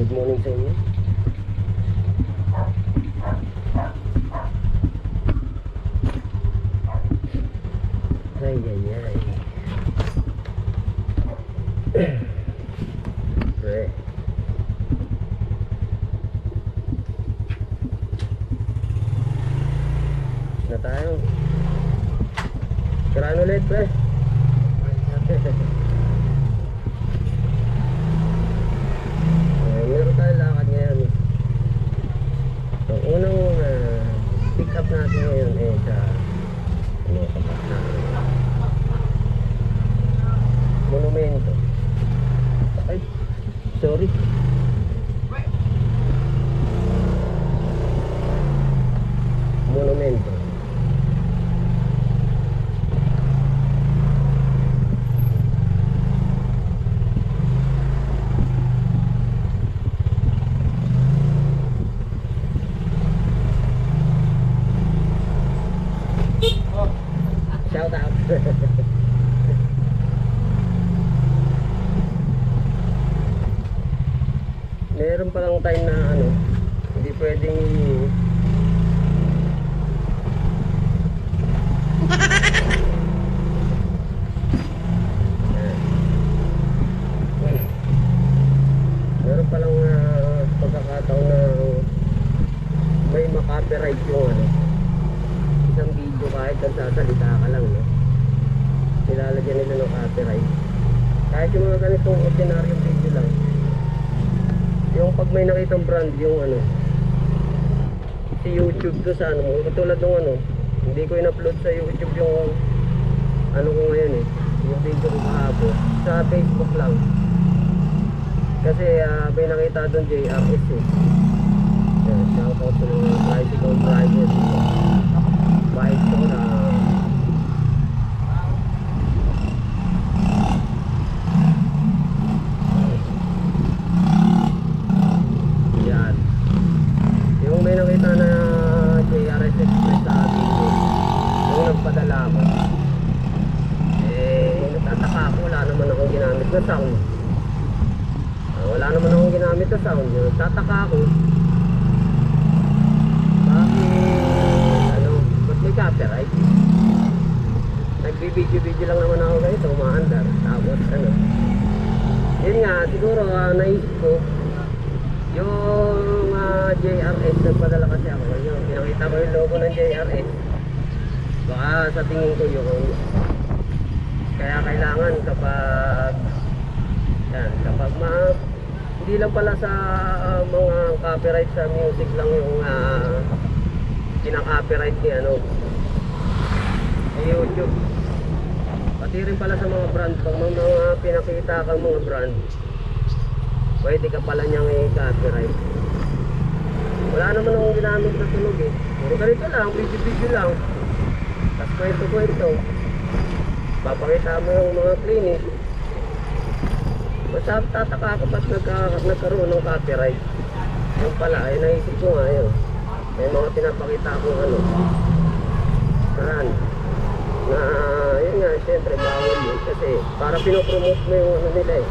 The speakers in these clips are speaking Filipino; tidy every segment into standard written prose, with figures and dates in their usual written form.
Good morning sa inyo. Ay, ay, ay. Pre. Na tayo. Karaan ulit, pre. Meron tayo lakad ngayon. So, unang pick up natin ngayon sa kapat na monumento. Ay, sorry. Monumento. Shout out. Meron palang time na hindi pwedeng meron palang pagkakataon na may makapiright yung isang video kahit nagsasalita ka lang, no? Nilalagyan nila ng copyright. Kahit yung mga ganitong ordinaryong video lang, yung pag may nakitang brand yung si YouTube to sa katulad nung hindi ko in-upload sa YouTube yung ko ngayon yung video ko kahapon, sa Facebook lang kasi may nakita doon JRS shout out to the bicycle driver bike ko na yan yung may nakita na JRS Express sa video yung nagpadala ako natataka ako, wala naman akong ginamit na sound. Wala naman akong ginamit na sound. Tataka ako bakit ba't may copyright? Nagbibidyo-video lang naman ako ganito, umaandar. Tapos yun nga, siguro naisip ko yung JRS, nagpadala kasi ako yun. Pinakita ko yung logo ng JRS. Baka sa tingin ko yung kaya kailangan kapag hindi lang pala sa mga copyright sa music lang yung kinaka-copyright ni YouTube, pati rin pala sa mga brand. Pag mga pinakita kang mga brand, pwede ka pala niyang i-copyright. Wala naman akong ginamit na tunog puro ganito lang, video lang, tapos kwento-kwento. Papakita mo yung mga clinic. Basta tataka ako ba't nagkaroon ng copyright. Yung pala, naisip ko nga yun. May mga pinapakita akong brand na yun nga, syempre bawal yun kasi para pinopromote mo yung nila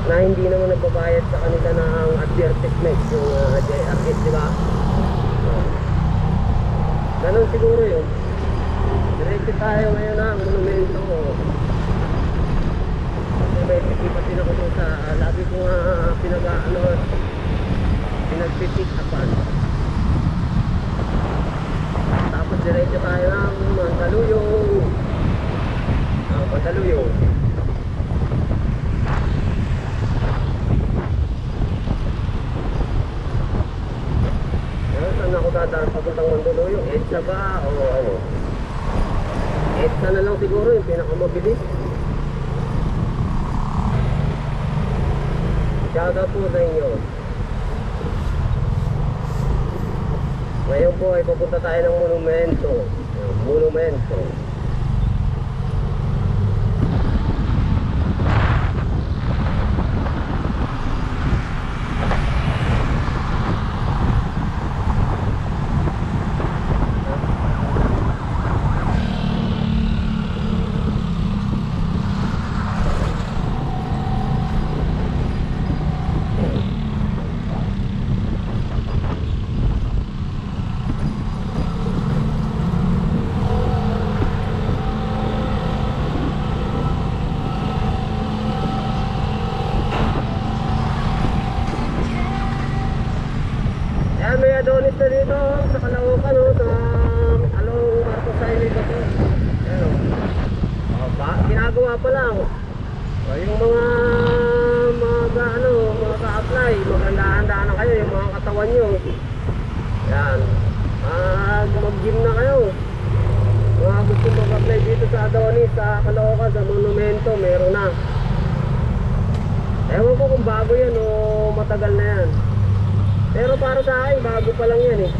na hindi naman nagbabayad sa kanila ng advertisement yung JRS, di ba? Ganun siguro yun. Diretso tayo ngayon ng monumento. Kasi may pikipat din ako sa lagi ko nga pinagpipick upan. Tapos diretso tayo ng Mandaluyong. Mandaluyong. Saan ako dadaan papuntang Mandaluyong? EDSA ba o EDSA na lang siguro yung pinakamabilis. Shoutout po sa inyo. Ngayon po ay papunta tayo ng monumento. Monumento. kita dito sa Caloocan, no, sa Along Marcos Highway ba to? Ayan, ginagawa pa lang. Yung mga ka-apply, maghandaan-handaan na kayo, yung mga katawan nyo. Yan. Mag-gym na kayo. Mga gusto mag-apply dito sa Adonis, sa Caloocan, sa Monumento, meron na. Ewan ko kung bago yan o matagal na yan. Pero para sa akin, bago pa lang yan eh.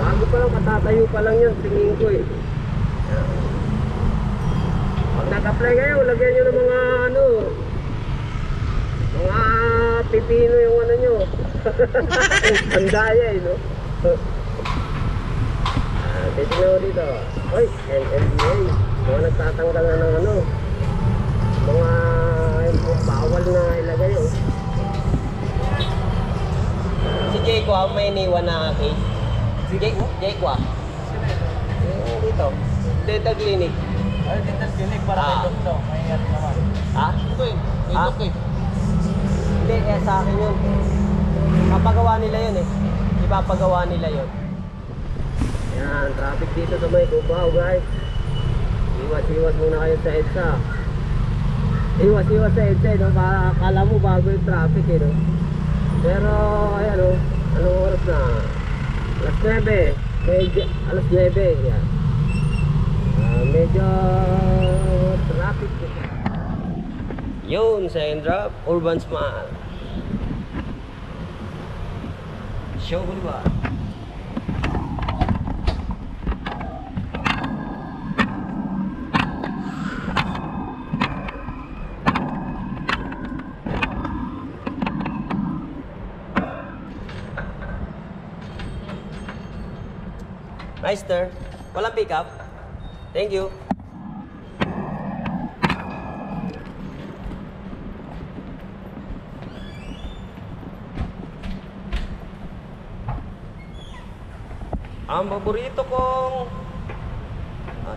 Bago pa lang, matatayo pa lang yan, tingin ko eh. Pag nag-apply kayo, lagyan nyo ng mga mga pipino yung ano nyo. Pandaya eh, no? Titignan ko dito. Oy, NLDA. Mga nagtatanggal na ng mga bawal na ilagay oh. Si Jayco, may iniwan na case. Si Jayco ah. Dito. Dental clinic. Ay, dental clinic para kay doktor. May ano naman. Ha? Ito eh. May doktor eh. Hindi, sa akin yun. Papagawa nila yun eh. Ipapagawa nila yun. Yan, traffic dito sa may Cubao guys. Iwas-iwas muna kayo sa EDSA. Iwas-iwas sa EDSA, no? Akala mo bago yung traffic eh, no? Pero, ayan o, anong oras na? Alas 9. Alas 9, yan. Medyo traffic dito. Yun, second drop, Urban Smile. Show Boulevard. Meister, walang pick up. Thank you. Ang paborito kong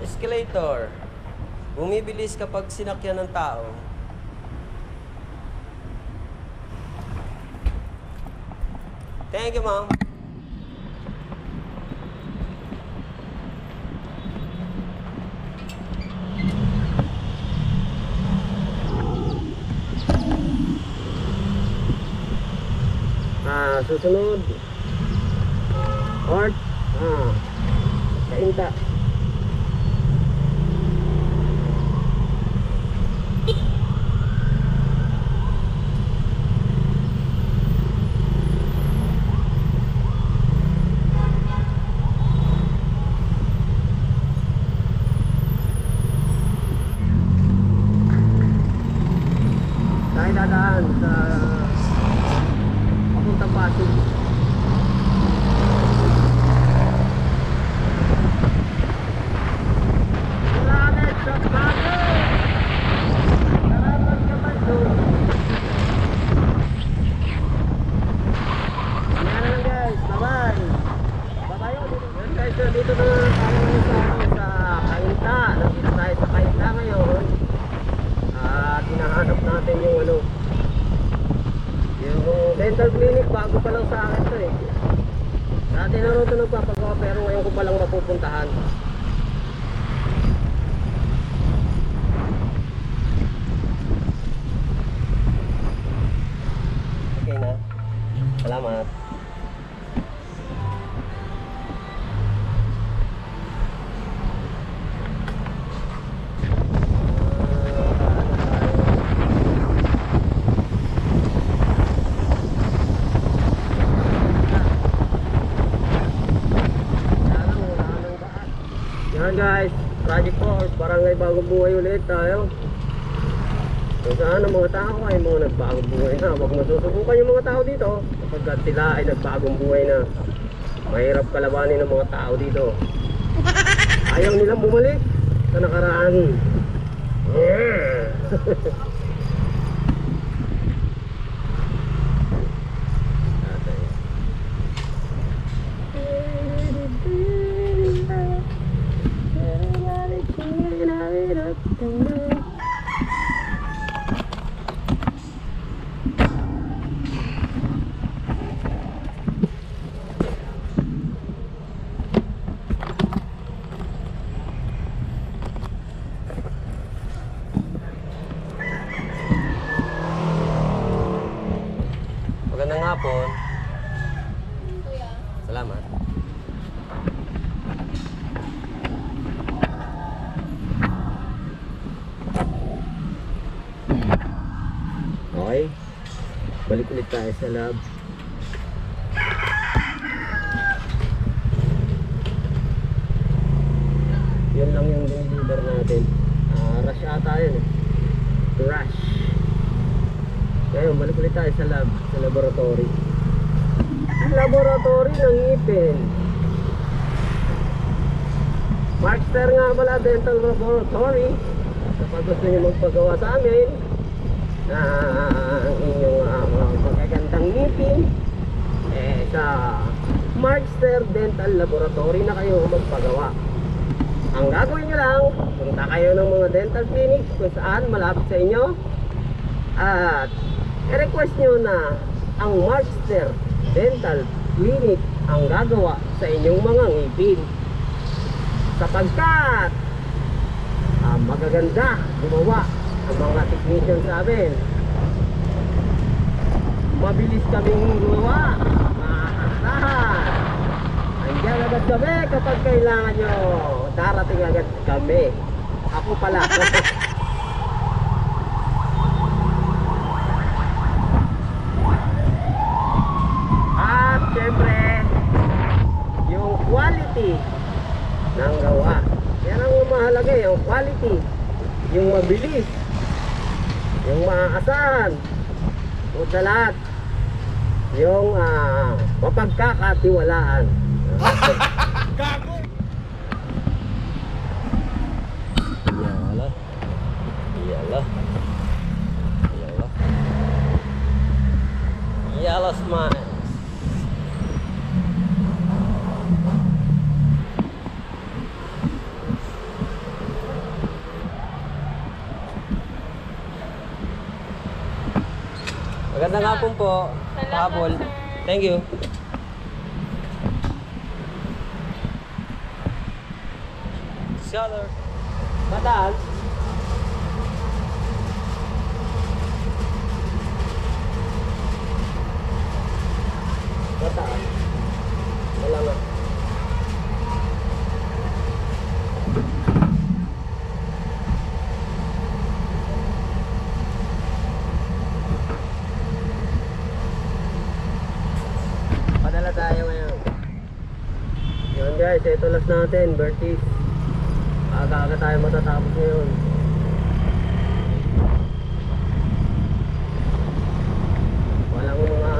escalator. Bumibilis kapag sinakyan ng tao. Thank you, ma'am. Susunod Ort Kainta. Tayo dadaan sa papuntang Pasig. Salamat sa Pasig! Salamat sa Pasig! Yan na lang guys, bye-bye! Bye-bye dito. Yan guys, dito na tayo sa Kainta. Nandito tayo sa Kainta ngayon. Hinahanap natin yung yung dental clinic. Bago pa lang sa akin to eh. Dati na rin ito nagpapagawa pero ngayon ko palang mapupuntahan. Okay na. Salamat. Yan guys, Project 4, Barangay Bagong Buhay ulit tayo. Kung saan ang mga tao ay mga nagbagong buhay na. Huwag masusubukan yung mga tao dito kapag sila ay nagbagong buhay na. Mahirap kalabanin ng mga tao dito. Ayaw nilang bumalik sa nakaraan. hapon. Salamat. Okay. Balik ulit tayo sa lab. Yun lang yung deliver natin. Rush ata yun eh. Rush. Ngayon, balik ulit tayo sa lab, sa laboratory. Laboratory ng ngipin. Markster nga pala, dental laboratory. Kapag gusto nyo magpagawa sa amin ng inyong magagandang ngipin, sa Markster Dental Laboratory na kayo magpagawa. Ang gagawin nyo lang, punta kayo ng mga dental clinics kung saan malapit sa inyo, at i-request nyo na ang Markster Dental Clinic ang gagawa sa inyong mga ngipin, sapagkat magaganda gumawa ang mga technician sa amin. Mabilis kaming gumawa, makakasahan. Andiyan agad kami kapag kailangan nyo. Darating agad kami. Ako pala. At syempre, yung quality ng gawa. Yan ang mahalaga, yung quality. Yung mabilis. Yung maaasahan. At sa lahat, yung mapagkakatiwalaan. Gago! Yala. Yala. Yala. Yala smiles. Magandang hapon po. Hapon. Thank you. Seller. Bataan. Bataan. Wala nga. Padala tayo ngayon. Yun guys, ito last natin, Bertis. Aga-aga tayo matatapos ngayon. Walang mga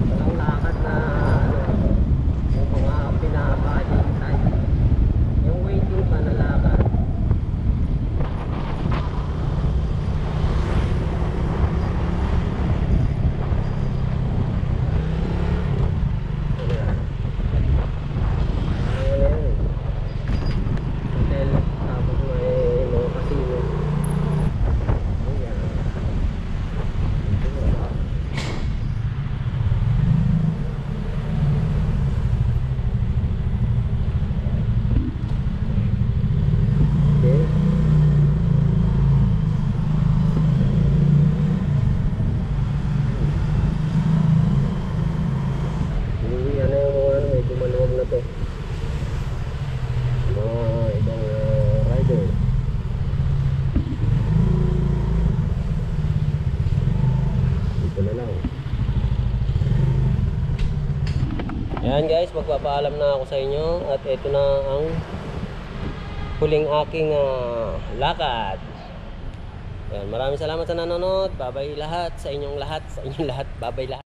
walang lakad na yung mga pinapahintay. Yung waiting pa na lakad. Ayan guys, magpapaalam na ako sa inyo at ito na ang huling aking lakad. Ayan, maraming salamat sa nanonood. Bye-bye lahat sa inyong lahat, bye-bye lahat.